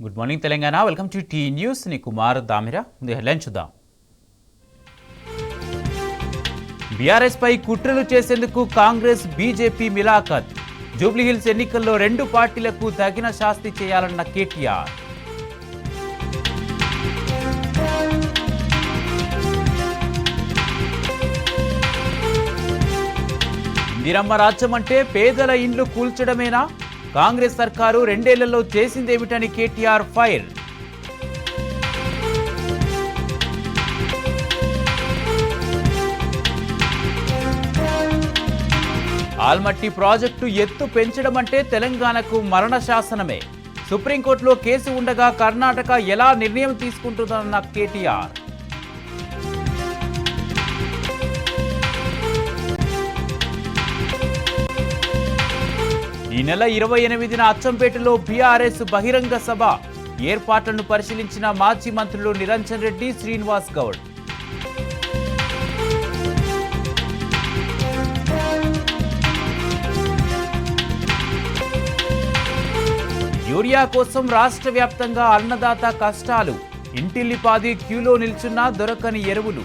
Good morning Telangana. Welcome to T news. ని కుమార్ దామిరా. ముందు headline చూద్దాం. బీఆర్ఎస్ పై కుట్రలు చేసేందుకు కాంగ్రెస్ బీజేపీ మిలాఖత్. జూబ్లీహిల్స్ ఎన్నికల్లో రెండు పార్టీలకు తగిన శాస్తి చేయాలన్న కేటీఆర్. ఇందిరమ్మ రాజ్యం అంటే పేదల ఇండ్లు కూల్చడమేనా? కాంగ్రెస్ సర్కారు రెండేళ్లలో చేసిందేమిటని కేటీఆర్ ఫైర్. ఆల్మట్టి ప్రాజెక్టు ఎత్తు పెంచడం అంటే తెలంగాణకు మరణ శాసనమే. సుప్రీంకోర్టులో కేసు ఉండగా కర్ణాటక ఎలా నిర్ణయం తీసుకుంటుందన్న కేటీఆర్. ఈ నెల 28న అచ్చంపేటలో బీఆర్ఎస్ బహిరంగ సభ. ఏర్పాట్లను పరిశీలించిన మాజీ మంత్రులు నిరంజన్ రెడ్డి, శ్రీనివాస్ గౌడ్. యూరియా కోసం రాష్ట్ర వ్యాప్తంగా అన్నదాత కష్టాలు. ఇంటిల్లిపాది క్యూలో నిల్చున్నా దొరకని ఎరువులు.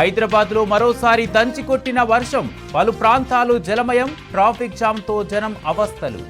హైదరాబాద్లో మరోసారి దంచికొట్టిన వర్షం. పలు ప్రాంతాలు జలమయం. ట్రాఫిక్ జామ్తో జనం అవస్థలు.